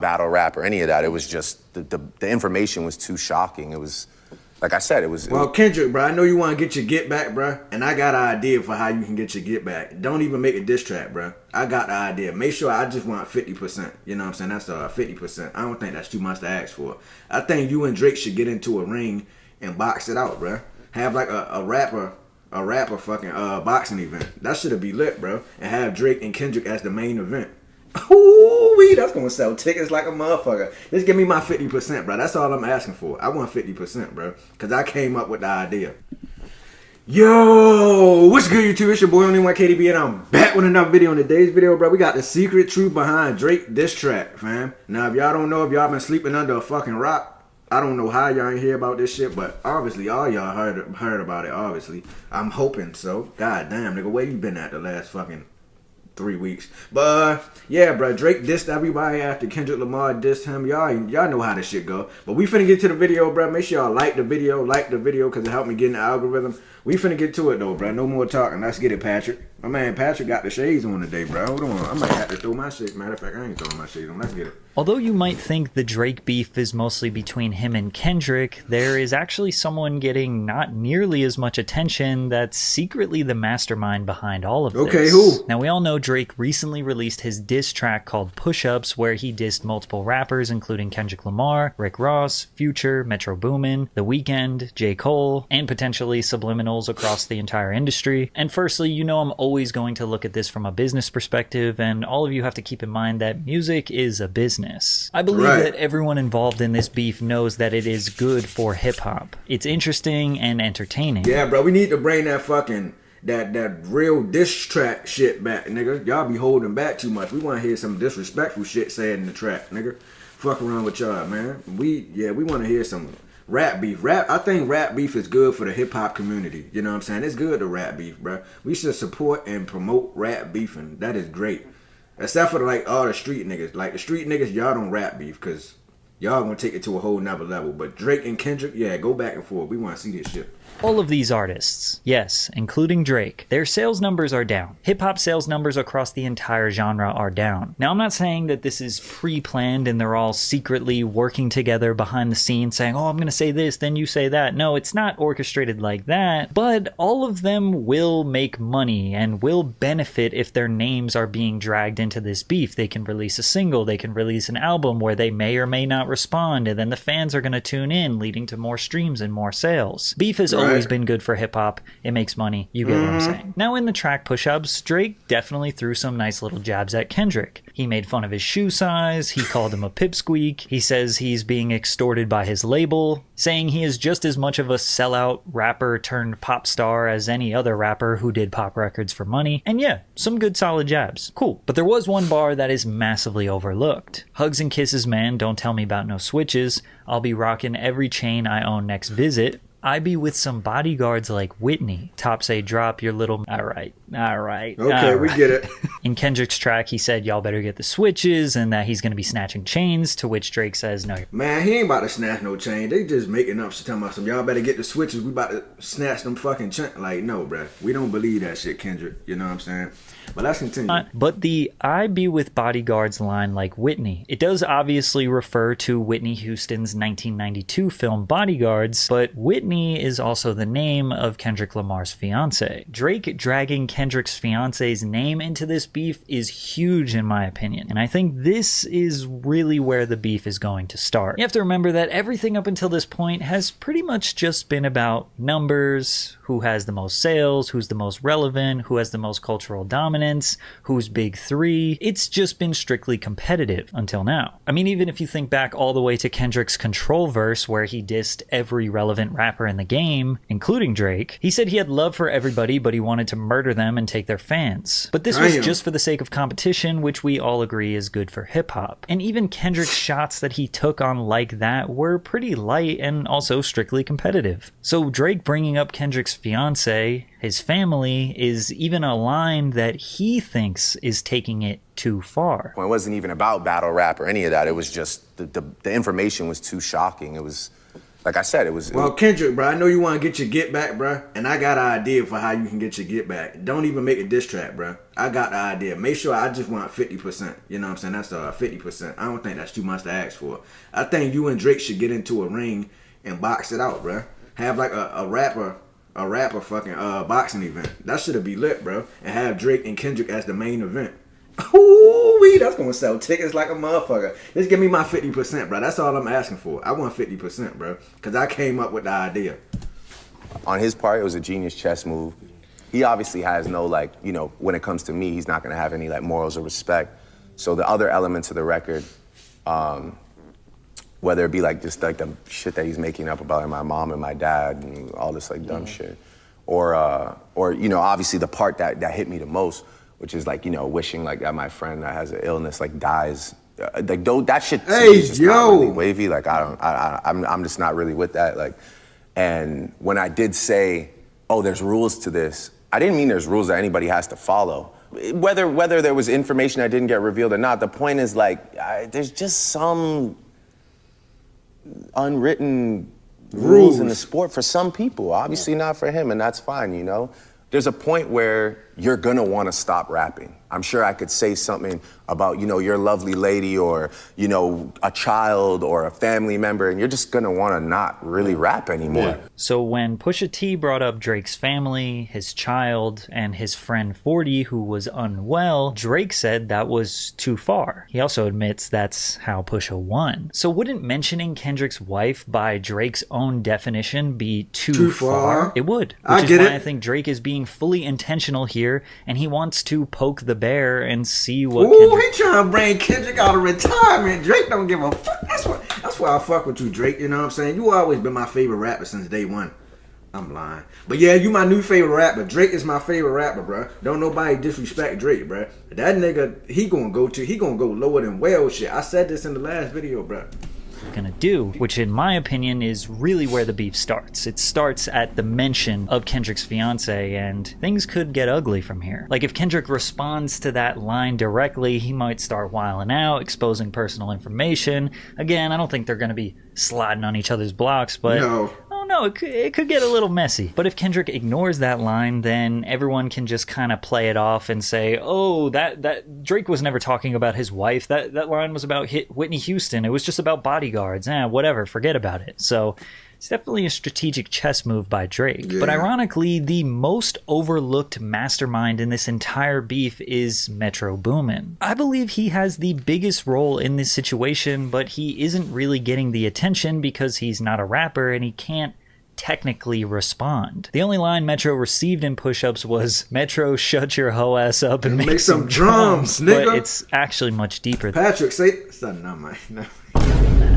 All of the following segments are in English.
battle rap or any of that. It was just the information was too shocking. It was, like I said, it was. Well, Kendrick, bro, I know you want to get your get back, bro, and I got an idea for how you can get your get back. Don't even make a diss track, bro. I got the idea. Make sure I just want 50%. You know what I'm saying? That's 50%. I don't think that's too much to ask for. I think you and Drake should get into a ring and box it out, bro. Have like a rapper fucking boxing event. That should be lit, bro. And have Drake and Kendrick as the main event. Ooh, that's gonna sell tickets like a motherfucker. Just give me my 50%, bro. That's all I'm asking for. I want 50%, bro. Cause I came up with the idea. Yo, what's good, YouTube? It's your boy Only One KDB, and I'm back with another video. In today's video, bro, we got the secret truth behind Drake diss track, fam. Now, if y'all don't know, if y'all been sleeping under a fucking rock, I don't know how y'all ain't hear about this shit, but obviously all y'all heard about it. Obviously, I'm hoping so. God damn, nigga, where you been at the last fucking 3 weeks? But yeah, bro, Drake dissed everybody after Kendrick Lamar dissed him. Y'all know how this shit go. But we finna get to the video, bro. Make sure y'all like the video because it helped me get in the algorithm. We finna get to it though, bro. No more talking. Let's get it, Patrick. My man Patrick got the shades on today, bro. Hold on, I might have to throw my shit. Matter of fact, I ain't throwing my shades on. Let's get it. Although you might think the Drake beef is mostly between him and Kendrick, there is actually someone getting not nearly as much attention that's secretly the mastermind behind all of this. Okay, who? Now, we all know Drake recently released his diss track called Push-Ups, where he dissed multiple rappers, including Kendrick Lamar, Rick Ross, Future, Metro Boomin, The Weeknd, J. Cole, and potentially subliminals across the entire industry. And firstly, you know I'm always going to look at this from a business perspective, and all of you have to keep in mind that music is a business. I believe that everyone involved in this beef knows that it is good for hip-hop. It's interesting and entertaining. Yeah, bro, we need to bring that fucking that real diss track shit back, nigga. Y'all be holding back too much. We want to hear some disrespectful shit said in the track, nigga. Fuck around with y'all, man. We want to hear some rap beef. I think rap beef is good for the hip-hop community. You know what I'm saying? It's good to rap beef, bro. We should support and promote rap beefing. That is great. Except for like all the street niggas. Like the street niggas, y'all don't rap beef because y'all gonna take it to a whole nother level. But Drake and Kendrick, yeah, go back and forth. We want to see this shit. All of these artists, yes, including Drake, their sales numbers are down. Hip-hop sales numbers across the entire genre are down. Now, I'm not saying that this is pre-planned and they're all secretly working together behind the scenes saying, oh, I'm going to say this, then you say that. No, it's not orchestrated like that, but all of them will make money and will benefit if their names are being dragged into this beef. They can release a single, they can release an album where they may or may not respond, and then the fans are going to tune in, leading to more streams and more sales. Beef is always been good for hip-hop. It makes money. You get what I'm saying. Now, in the track Push-Ups, Drake definitely threw some nice little jabs at Kendrick. He made fun of his shoe size. He called him a pipsqueak. He says he's being extorted by his label, saying he is just as much of a sellout rapper turned pop star as any other rapper who did pop records for money. And yeah, some good solid jabs. Cool. But there was one bar that is massively overlooked. Hugs and kisses, man. Don't tell me about no switches. I'll be rocking every chain I own next visit. I be with some bodyguards like Whitney. Top say drop your little... All right. Okay, we get it. In Kendrick's track, he said, y'all better get the switches, and that he's going to be snatching chains, to which Drake says, no. Man, he ain't about to snatch no chain. They just making up shit, talking about some, y'all better get the switches. We about to snatch them fucking chain. Like, no, bruh. We don't believe that shit, Kendrick. You know what I'm saying? But let's continue. But the I be with bodyguards line like Whitney, it does obviously refer to Whitney Houston's 1992 film Bodyguards, but Whitney is also the name of Kendrick Lamar's fiance. Drake dragging Kendrick's fiance's name into this beef is huge in my opinion, and I think this is really where the beef is going to start. You have to remember that everything up until this point has pretty much just been about numbers, who has the most sales, who's the most relevant, who has the most cultural dominance, who's big three. It's just been strictly competitive until now. I mean, even if you think back all the way to Kendrick's Control verse, where he dissed every relevant rapper in the game, including Drake, he said he had love for everybody, but he wanted to murder them and take their fans. But this was just for the sake of competition, which we all agree is good for hip-hop. And even Kendrick's shots that he took on Like That were pretty light and also strictly competitive. So Drake bringing up Kendrick's fiance, his family, is even a line that he thinks is taking it too far. Well, it wasn't even about battle rap or any of that. It was just the information was too shocking. It was, like I said, it was. Well, Kendrick, bro, I know you want to get your get back, bro, and I got an idea for how you can get your get back. Don't even make a diss track, bro. I got the idea. Make sure I just want 50%. You know what I'm saying? That's 50%. I don't think that's too much to ask for. I think you and Drake should get into a ring and box it out, bro. Have like a rapper fucking boxing event. That should be lit, bro. And have Drake and Kendrick as the main event. Ooh, that's gonna sell tickets like a motherfucker. Just give me my 50%, bro. That's all I'm asking for. I want 50%, bro, because I came up with the idea. On his part, it was a genius chess move. He obviously has no, like, you know, when it comes to me, he's not gonna have any like morals or respect. So the other elements of the record, whether it be like just like the shit that he's making up about my mom and my dad and all this like dumb shit, or you know, obviously the part that hit me the most, which is like, you know, wishing like that my friend that has an illness like dies. Like that shit to me is just not really wavy. Like I'm just not really with that. Like, and when I did say, oh, there's rules to this, I didn't mean there's rules that anybody has to follow. Whether there was information that didn't get revealed or not, the point is like, there's just some unwritten rules in the sport for some people. Obviously not for him, and that's fine, you know? There's a point where you're gonna wanna stop rapping. I'm sure I could say something about, you know, your lovely lady or, you know, a child or a family member, and you're just gonna wanna not really rap anymore. Yeah. So when Pusha T brought up Drake's family, his child, and his friend 40 who was unwell, Drake said that was too far. He also admits that's how Pusha won. So wouldn't mentioning Kendrick's wife by Drake's own definition be too far? It would. Which is why I think Drake is being fully intentional here, and he wants to poke the bear and see what he trying to bring Kendrick out of retirement. Drake don't give a fuck. That's why I fuck with you, Drake. You know what I'm saying? You always been my favorite rapper since day one. I'm lying. But yeah, you my new favorite rapper. Drake is my favorite rapper, bro. Don't nobody disrespect Drake, bro. That nigga, he gonna go lower than whale shit. I said this in the last video, bro. Gonna do, which in my opinion is really where the beef starts. It starts at the mention of Kendrick's fiance, and things could get ugly from here. Like if Kendrick responds to that line directly, he might start wilding out, exposing personal information. Again, I don't think they're gonna be sliding on each other's blocks, but no. No, it could get a little messy. But if Kendrick ignores that line, then everyone can just kind of play it off and say, oh, that Drake was never talking about his wife. That line was about Whitney Houston. It was just about bodyguards. Whatever, forget about it. So it's definitely a strategic chess move by Drake. Yeah. But ironically, the most overlooked mastermind in this entire beef is Metro Boomin. I believe he has the biggest role in this situation, but he isn't really getting the attention because he's not a rapper and he can't technically respond. The only line Metro received in push-ups was, Metro, shut your hoe ass up and make some drums, nigga. But it's actually much deeper. Patrick, say no.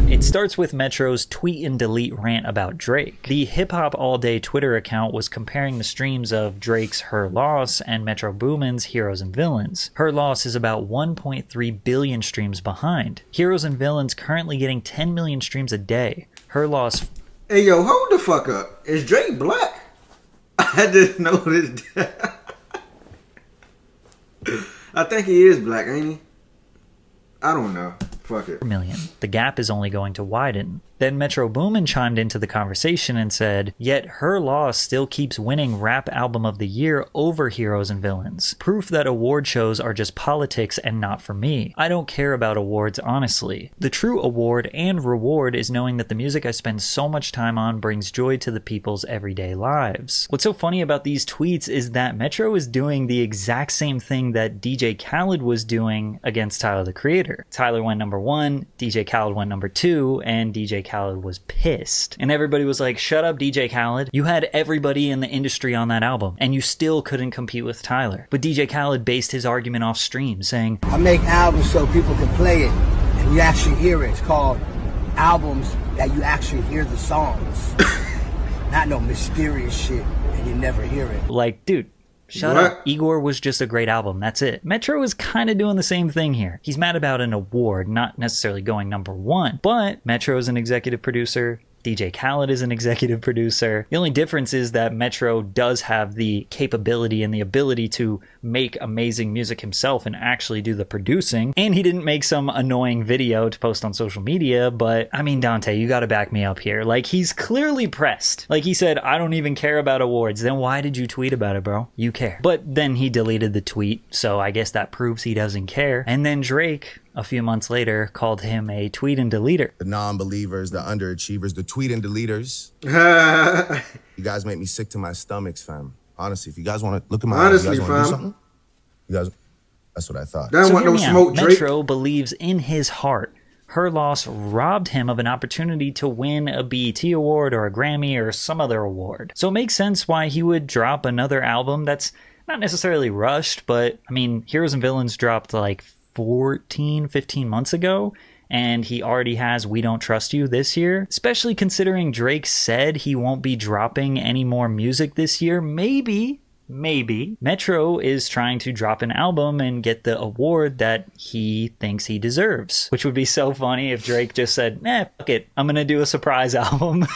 It starts with Metro's tweet and delete rant about Drake. The Hip Hop All Day Twitter account was comparing the streams of Drake's Her Loss and Metro Boomin's Heroes and Villains. Her Loss is about 1.3 billion streams behind. Heroes and Villains currently getting 10 million streams a day. Her Loss... Hey, yo, hold the fuck up. Is Drake black? I didn't notice that. I think he is black, ain't he? I don't know. Fuck it. Million. The gap is only going to widen. Then Metro Boomin chimed into the conversation and said, yet Her Loss still keeps winning Rap Album of the Year over Heroes and Villains. Proof that award shows are just politics and not for me. I don't care about awards, honestly. The true award and reward is knowing that the music I spend so much time on brings joy to the people's everyday lives. What's so funny about these tweets is that Metro is doing the exact same thing that DJ Khaled was doing against Tyler, the Creator. Tyler went number 1, DJ Khaled went number 2, and DJ Khaled was pissed. And everybody was like, shut up, DJ Khaled. You had everybody in the industry on that album, and you still couldn't compete with Tyler. But DJ Khaled based his argument off stream, saying, I make albums so people can play it, and you actually hear it. It's called albums that you actually hear the songs. Not no mysterious shit, and you never hear it. Like, dude, shut up. Igor was just a great album. That's it. Metro is kind of doing the same thing here. He's mad about an award, not necessarily going number 1, but Metro is an executive producer. DJ Khaled is an executive producer. The only difference is that Metro does have the capability and the ability to make amazing music himself and actually do the producing. And he didn't make some annoying video to post on social media, but I mean, Dante, you gotta back me up here. Like, he's clearly pressed. Like, he said, I don't even care about awards. Then why did you tweet about it, bro? You care. But then he deleted the tweet, so I guess that proves he doesn't care. And then Drake, a few months later, called him a tweet and deleter. The non-believers, the underachievers, the tweet and deleters. You guys make me sick to my stomachs, fam. Honestly, if you guys want to look at my eyes, you guys want to do something? You guys, that's what I thought. Don't want no smoke, Drake. Metro believes in his heart her loss robbed him of an opportunity to win a BET award or a Grammy or some other award. So it makes sense why he would drop another album that's not necessarily rushed, but I mean, Heroes and Villains dropped like 15 months ago, and he already has We Don't Trust You this year. Especially considering Drake said he won't be dropping any more music this year. Maybe Metro is trying to drop an album and get the award that he thinks he deserves, which would be so funny if Drake just said, fuck it, I'm gonna do a surprise album.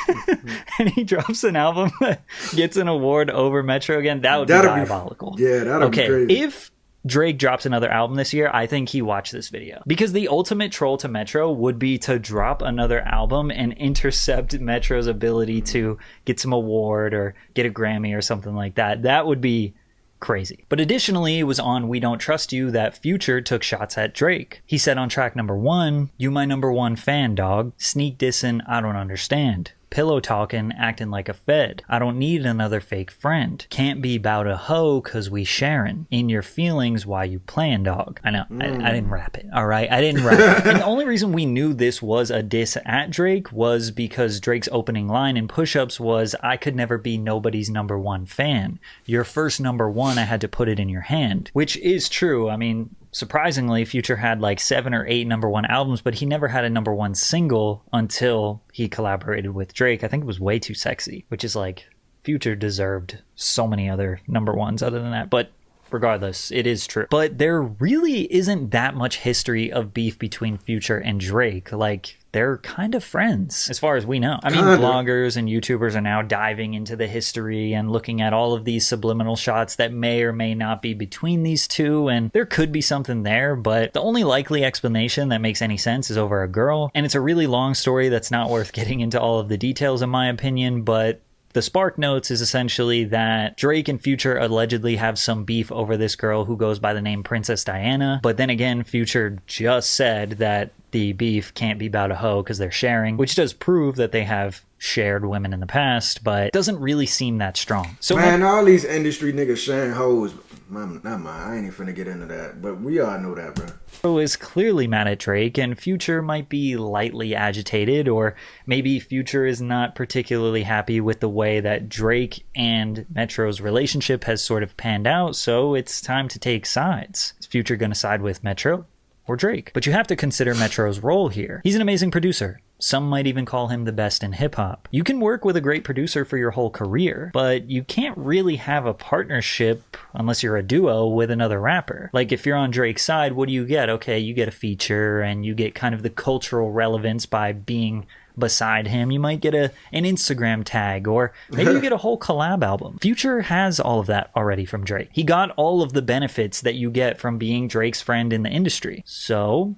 And he drops an album that gets an award over Metro again. That would be diabolical. That'd be crazy. If Drake drops another album this year, I think he watched this video. Because the ultimate troll to Metro would be to drop another album and intercept Metro's ability to get some award or get a Grammy or something like that. That would be crazy. But additionally, it was on We Don't Trust You that Future took shots at Drake. He said on track number 1, "You my number one fan, dog. Sneak dissing, I don't understand. Pillow talking, acting like a fed. I don't need another fake friend. Can't be bout a hoe cause we sharing. In your feelings why you playing, dog." I know, I didn't rap it, alright? I didn't rap it. And the only reason we knew this was a diss at Drake was because Drake's opening line in Push Ups was, "I could never be nobody's number one fan. Your first number one, I had to put it in your hand." Which is true. I mean, surprisingly, Future had like 7 or 8 number one albums, but he never had a number one single until he collaborated with Drake. I think it was Way Too Sexy, which is like, Future deserved so many other number ones other than that. But regardless, it is true. But there really isn't that much history of beef between Future and Drake. Like, they're kind of friends, as far as we know. I mean, bloggers and YouTubers are now diving into the history and looking at all of these subliminal shots that may or may not be between these two, and there could be something there, but the only likely explanation that makes any sense is over a girl, and it's a really long story that's not worth getting into all of the details, in my opinion, but the Spark Notes is essentially that Drake and Future allegedly have some beef over this girl who goes by the name Princess Diana. But then again, Future just said that the beef can't be about a hoe because they're sharing, which does prove that they have shared women in the past, but it doesn't really seem that strong. So man, all these industry niggas sharing hoes. Not mine. I ain't even finna get into that, but we all know that, bro. Metro is clearly mad at Drake, and Future might be lightly agitated, or maybe Future is not particularly happy with the way that Drake and Metro's relationship has sort of panned out, so it's time to take sides. Is Future gonna side with Metro or Drake? But you have to consider Metro's role here. He's an amazing producer. Some might even call him the best in hip-hop. You can work with a great producer for your whole career, but you can't really have a partnership unless you're a duo with another rapper. Like, if you're on Drake's side, what do you get? Okay, you get a feature, and you get kind of the cultural relevance by being beside him. You might get an Instagram tag, or maybe you get a whole collab album. Future has all of that already from Drake. He got all of the benefits that you get from being Drake's friend in the industry. So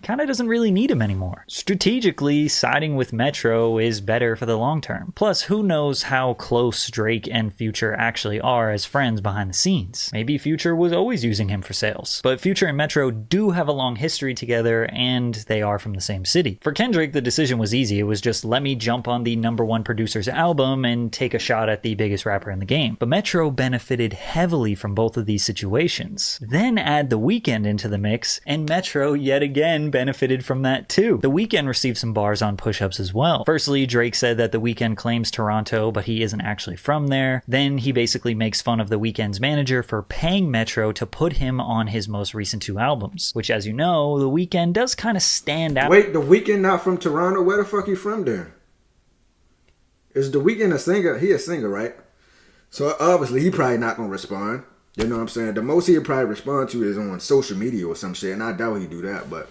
kind of doesn't really need him anymore. Strategically, siding with Metro is better for the long term. Plus, who knows how close Drake and Future actually are as friends behind the scenes. Maybe Future was always using him for sales. But Future and Metro do have a long history together, and they are from the same city. For Kendrick, the decision was easy. It was just, let me jump on the number one producer's album and take a shot at the biggest rapper in the game. But Metro benefited heavily from both of these situations. Then add The Weeknd into the mix, and Metro yet again benefited from that too. The Weeknd received some bars on Push Ups as well. Firstly, Drake said that The Weeknd claims Toronto, but he isn't actually from there. Then he basically makes fun of The Weeknd's manager for paying Metro to put him on his most recent 2 albums, which, as you know, The Weeknd does kind of stand out. Wait, The Weeknd not from Toronto? Where the fuck he from then? Is The Weeknd a singer? He a singer, right? So obviously he probably not gonna respond. You know what I'm saying? The most he'll probably respond to is on social media or some shit, and I doubt he do that, but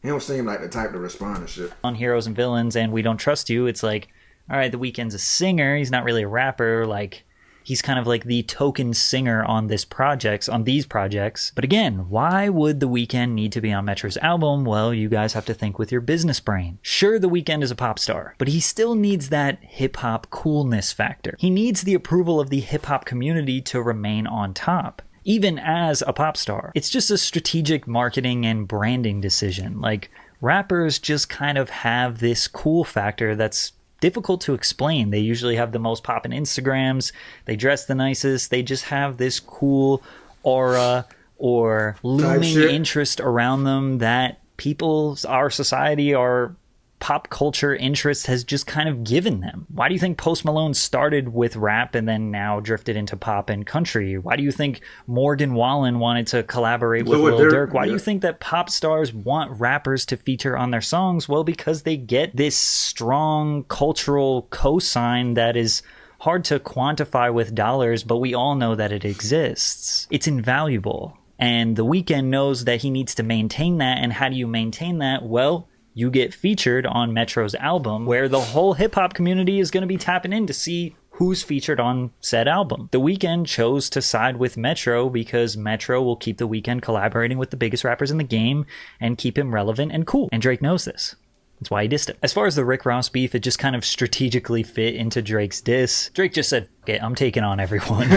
He don't seem like the type to respond to shit. On Heroes and Villains and We Don't Trust You, it's like, all right, The Weeknd's a singer. He's not really a rapper. Like, he's kind of like the token singer on these projects. But again, why would The Weeknd need to be on Metro's album? Well, you guys have to think with your business brain. Sure, The Weeknd is a pop star, but he still needs that hip-hop coolness factor. He needs the approval of the hip-hop community to remain on top, even as a pop star. It's just a strategic marketing and branding decision. Like, rappers just kind of have this cool factor that's difficult to explain. They usually have the most poppin' Instagrams, they dress the nicest, they just have this cool aura or looming interest around them that our society, our pop culture interest has just kind of given them. Why do you think Post Malone started with rap and then now drifted into pop and country? Why do you think Morgan Wallen wanted to collaborate with Lil Durk? Why do you think that pop stars want rappers to feature on their songs? Well, because they get this strong cultural cosign that is hard to quantify with dollars, but we all know that it exists. It's invaluable. And The Weeknd knows that he needs to maintain that. And how do you maintain that? Well, you get featured on Metro's album, where the whole hip-hop community is going to be tapping in to see who's featured on said album. The Weeknd chose to side with Metro because Metro will keep The Weeknd collaborating with the biggest rappers in the game and keep him relevant and cool. And Drake knows this. That's why he dissed him. As far as the Rick Ross beef, it just kind of strategically fit into Drake's diss. Drake just said, "Okay, I'm taking on everyone."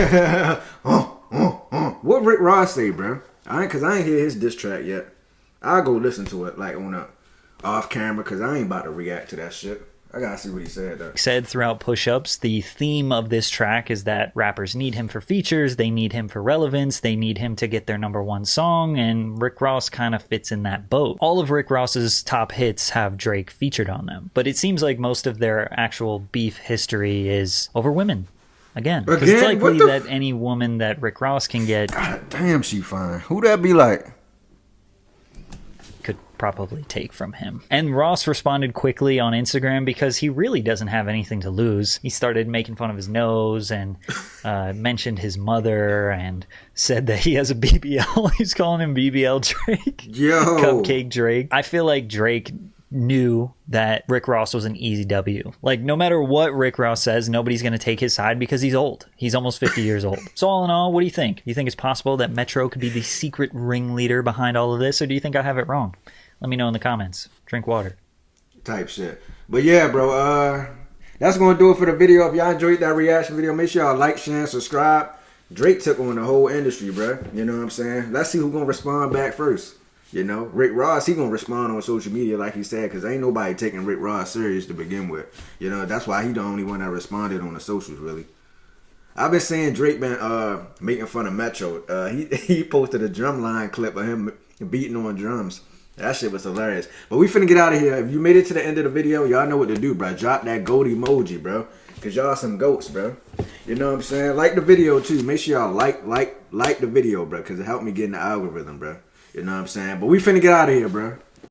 What Rick Ross say, bro? Cause I ain't hear his diss track yet. I'll go listen to it like on a off camera, because I ain't about to react to that shit. I gotta see what he said though. Said throughout push-ups, the theme of this track is that rappers need him for features, they need him for relevance, they need him to get their #1 song, and Rick Ross kind of fits in that boat. All of Rick Ross's top hits have Drake featured on them, but it seems like most of their actual beef history is over women. Again, because it's likely that any woman that Rick Ross can get... God damn, she fine. Who that be like? Could probably take from him. And Ross responded quickly on Instagram because he really doesn't have anything to lose. He started making fun of his nose and mentioned his mother and said that he has a BBL. He's calling him BBL Drake. Yo. Cupcake Drake. I feel like Drake knew that Rick Ross was an easy W. Like, no matter what Rick Ross says, nobody's going to take his side because he's old. He's almost 50 years old. So all in all, what do you think? Do you think it's possible that Metro could be the secret ringleader behind all of this, or do you think I have it wrong? Let me know in the comments. Drink water. Type shit. But yeah, bro, that's going to do it for the video. If y'all enjoyed that reaction video, make sure y'all like, share, and subscribe. Drake took on the whole industry, bro. You know what I'm saying? Let's see who's going to respond back first. You know, Rick Ross, he gonna respond on social media like he said, because ain't nobody taking Rick Ross serious to begin with. You know, that's why he the only one that responded on the socials, really. I've been seeing Drake been making fun of Metro. He posted a drumline clip of him beating on drums. That shit was hilarious. But we finna get out of here. If you made it to the end of the video, y'all know what to do, bro. Drop that goat emoji, bro. Because y'all some goats, bro. You know what I'm saying? Like the video, too. Make sure y'all like the video, bro. Because it helped me get in the algorithm, bro. You know what I'm saying? But we finna get out of here, bro.